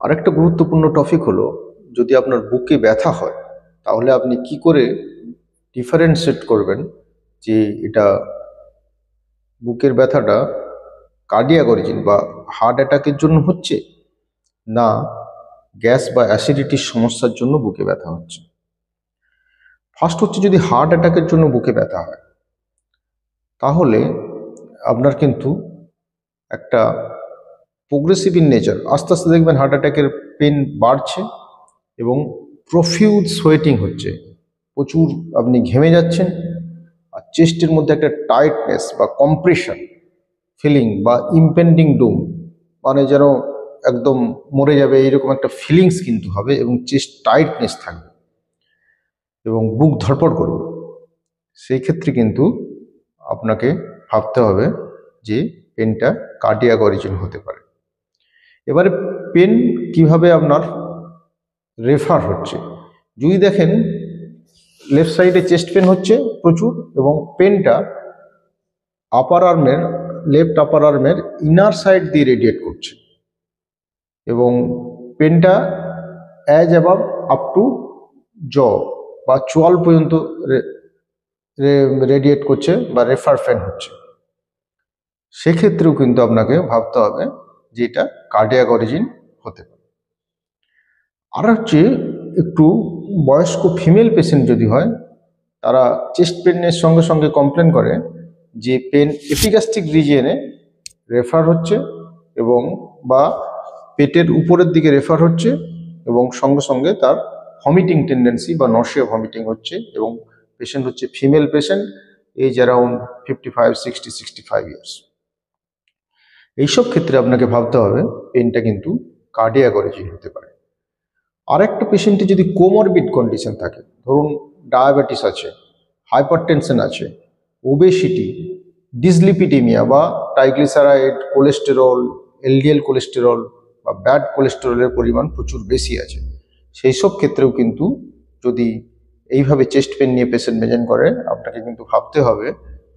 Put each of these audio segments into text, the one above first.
আরেকটা গুরুত্বপূর্ণ টপিক হলো, যদি আপনার বুকে ব্যথা হয় তাহলে আপনি কি করে ডিফারেন্সিয়েট করবেন যে এটা বুকের ব্যথাটা কার্ডিয়াক অরিজিন বা হার্ট অ্যাটাকের জন্য হচ্ছে, না গ্যাস বা অ্যাসিডিটির সমস্যার জন্য বুকে ব্যথা হচ্ছে। ফার্স্ট হচ্ছে, যদি হার্ট অ্যাটাকের জন্য বুকে ব্যথা হয় তাহলে আপনার কিন্তু একটা প্রোগ্রেসিভ ইন নেচার, আস্তে আস্তে দেখবেন হার্ট অ্যাটাকের পেন বাড়ছে এবং প্রফিউজ সোয়েটিং হচ্ছে, প্রচুর আপনি ঘেমে যাচ্ছেন, আর চেস্টের মধ্যে একটা টাইটনেস বা কম্প্রেশন ফিলিং বা ইম্পেন্ডিং ডুম, মানে যেন একদম মরে যাবে এইরকম একটা ফিলিংস কিন্তু হবে, এবং চেস্ট টাইটনেস থাকবে এবং বুক ধড়পড় করবে। সেই ক্ষেত্রে কিন্তু আপনাকে ভাবতে হবে যে পেনটা কার্ডিয়াক অরিজিন হতে পারে। এবারে পেন কিভাবে আপনার রেফার হচ্ছে, যদি দেখেন লেফট সাইডে চেস্ট পেন হচ্ছে প্রচুর এবং পেনটা আপার আর্মের, লেফট আপার আর্মের ইনার সাইড দিয়ে রেডিয়েট করছে এবং পেনটা অ্যাজ অ্যাবাভ আপ টু জ বা চোয়াল পর্যন্ত রেডিয়েট করছে বা রেফার পেন হচ্ছে। সেক্ষেত্রেও কিন্তু আপনাকে ভাবতে হবে যে এটা কার্ডিয়াক অরিজিন হতে পারে। আর হচ্ছে, একটু বয়স্ক ফিমেল পেশেন্ট যদি হয়, তারা চেস্ট পেনের সঙ্গে সঙ্গে কমপ্লেন করে যে পেন এপিগ্যাস্ট্রিক রিজিয়নে রেফার হচ্ছে এবং বা পেটের উপরের দিকে রেফার হচ্ছে এবং সঙ্গে সঙ্গে তার ভমিটিং টেন্ডেন্সি বা নশিয়া ভমিটিং হচ্ছে, এবং পেশেন্ট হচ্ছে female patient, age around 55, 60, 65 years. এইসব ক্ষেত্রে আপনাকে ভাবতে হবে পেনটা কিন্তু কার্ডিয়াক অরিজিন হতে পারে। আর একটা পেশেন্টে যদি কোমরবিড কন্ডিশন থাকে, ধরুন ডায়াবেটিস আছে, হাইপারটেনশন আছে, ওবেসিটি, ডিসলিপিডিমিয়া বা ট্রাইগ্লিসারাইড, কোলেস্টেরল, এলডিএল কোলেস্টেরল বা ব্যাড কোলেস্টেরলের পরিমাণ প্রচুর বেশি আছে, সেই সব ক্ষেত্রেও কিন্তু যদি এইভাবে চেস্ট পেন নিয়ে পেশেন্ট প্রেজেন্ট করে, আপনাকে কিন্তু ভাবতে হবে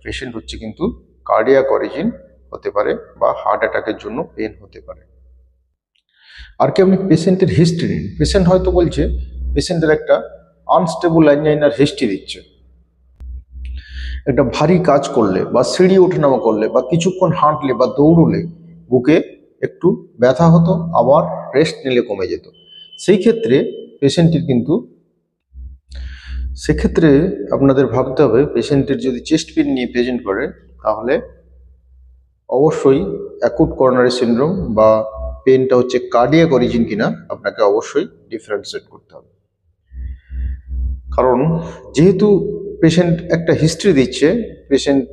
পেশেন্ট হচ্ছে কিন্তু কার্ডিয়াক অরিজিন হতে পারে বা হার্ট অ্যাটাকের জন্য পেন হতে পারে। আর কি আপনি পেশেন্টের হিস্ট্রি নিন, পেশেন্ট হয়তো বলছে পেশেন্টের একটা আনস্টেবল অ্যাঞ্জাইনার হিস্ট্রি দিচ্ছে, একটা ভারী কাজ করলে বা সিঁড়ি ওঠানামা করলে বা কিছুক্ষণ হাঁটলে বা দৌড়লে বুকে একটু ব্যথা হতো, আবার রেস্ট নিলে কমে যেত। সেই ক্ষেত্রে পেশেন্টের কিন্তু সেক্ষেত্রে আপনাদের ভাবতে হবে পেশেন্টের যদি চেস্ট পেন নিয়ে প্রেজেন্ট করে তাহলে অবশ্যই অ্যাকুট করোনারি সিনড্রোম বা পেনটা হচ্ছে কার্ডিয়াক অরিজিন কিনা আপনাকে অবশ্যই ডিফারেন্সিয়েট করতে হবে। কারণ যেহেতু পেশেন্ট একটা হিস্ট্রি দিচ্ছে, পেশেন্ট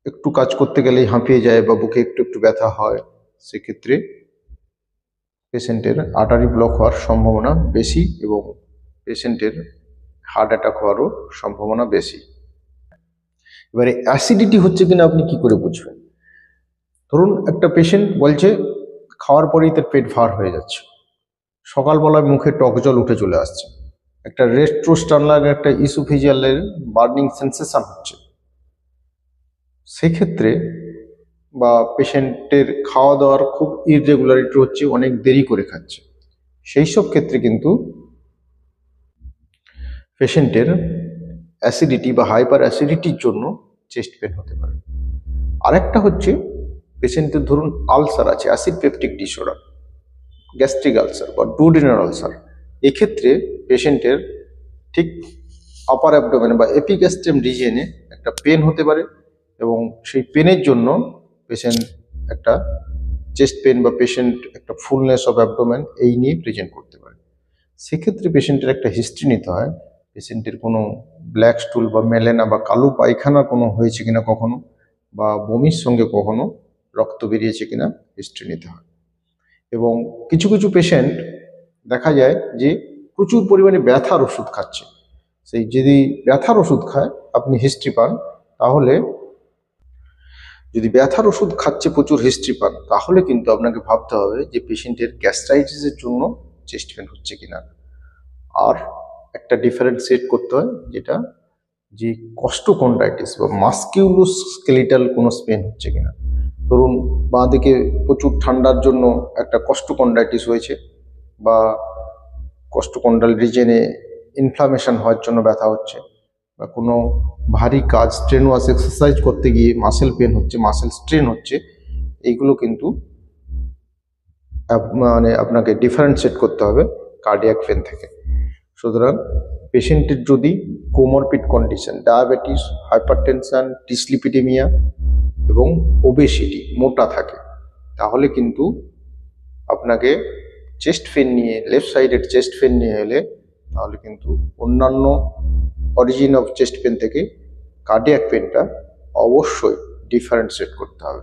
একটু কাজ করতে গেলেই হাঁপিয়ে যায় বা বুকে একটু একটু ব্যথা হয়, সেক্ষেত্রে পেশেন্টের আর্টারি ব্লক হওয়ার সম্ভাবনা বেশি এবং পেশেন্টের হার্ট অ্যাটাক হওয়ারও সম্ভাবনা বেশি। এবারে অ্যাসিডিটি হচ্ছে কিনা আপনি কি করে বুঝবেন? ধরুন একটা পেশেন্ট বলছে খাওয়ার পরেই তার পেট ভার হয়ে যাচ্ছে, সকালবেলায় মুখে টক জল উঠে চলে আসছে, একটা রেস্ট্রোস্টার্নাল একটা ইসোফেজিয়ালের বার্নিং সেন্সেশন হচ্ছে, সেক্ষেত্রে বা পেশেন্টের খাওয়া দাওয়ার খুব ইররেগুলারিটি হচ্ছে, অনেক দেরি করে খাচ্ছে, সেই সব ক্ষেত্রে কিন্তু পেশেন্টের অ্যাসিডিটি বা হাইপার অ্যাসিডিটির জন্য চেস্ট পেন হতে পারে। আরেকটা হচ্ছে পেশেন্টের ধরুন আলসার আছে, acid peptic disorder, gastric ulcer বা ডুওডেনাল আলসার, এক্ষেত্রে পেশেন্টের ঠিক আপার অ্যাবডোমেন বা এপিগ্যাস্ট্রিয়াম রিজিয়নে একটা পেন হতে পারে এবং সেই পেনের জন্য পেশেন্ট একটা চেস্ট পেন বা পেশেন্ট একটা ফুলনেস অফ অ্যাবডোমেন এই নিয়ে প্রেজেন্ট করতে পারে। সেক্ষেত্রে পেশেন্টের একটা হিস্ট্রি নিতে হয়, পেশেন্টের কোনো ব্ল্যাক স্টুল বা মেলেনা বা কালো পায়খানা কোনো হয়েছে কিনা কখনো, বা বমির সঙ্গে কখনো রক্ত বেরিয়েছে কিনা হিস্ট্রি নিতে হয়। এবং কিছু কিছু পেশেন্ট দেখা যায় যে প্রচুর পরিমাণে ব্যথার ওষুধ খাচ্ছে, সেই যদি ব্যথার ওষুধ খায় আপনি হিস্ট্রি পান, তাহলে যদি ব্যথার ওষুধ খাচ্ছে প্রচুর হিস্ট্রি পান, তাহলে কিন্তু আপনাকে ভাবতে হবে যে পেশেন্টের গ্যাস্ট্রাইটিসের জন্য চেস্ট পেন হচ্ছে কিনা। আর একটা ডিফারেন্সিয়েট করতে হয়, যেটা যে কস্টোকন্ড্রাইটিস বা মাস্কিউলোস্কেলিটাল কোনো পেন হচ্ছে কিনা। ধরুন বাঁ দিকে প্রচুর ঠান্ডার জন্য একটা কস্টোকন্ড্রাইটিস হয়েছে, বা কস্টোকন্ড্রাল রিজনে ইনফ্লামেশন হওয়ার জন্য ব্যথা হচ্ছে, বা কোনো ভারী কাজ স্ট্রেনুয়াস এক্সারসাইজ করতে গিয়ে মাসেল পেন হচ্ছে, মাসেল স্ট্রেন হচ্ছে, এইগুলো কিন্তু মানে আপনাকে ডিফারেন্সিয়েট করতে হবে কার্ডিয়াক পেন থেকে। সুতরাং পেশেন্টের যদি কোমরপিড কন্ডিশন, ডায়াবেটিস, হাইপারটেনশন, ডিসলিপিডেমিয়া এবং ওবেসিটি, মোটা থাকে, তাহলে কিন্তু আপনাকে চেস্ট পেন নিয়ে, লেফট সাইডের চেস্ট পেন নিয়ে এলে, তাহলে কিন্তু অন্যান্য অরিজিন অফ চেস্ট পেন থেকে কার্ডিয়াক পেনটা অবশ্যই ডিফারেন্সিয়েট করতে হবে।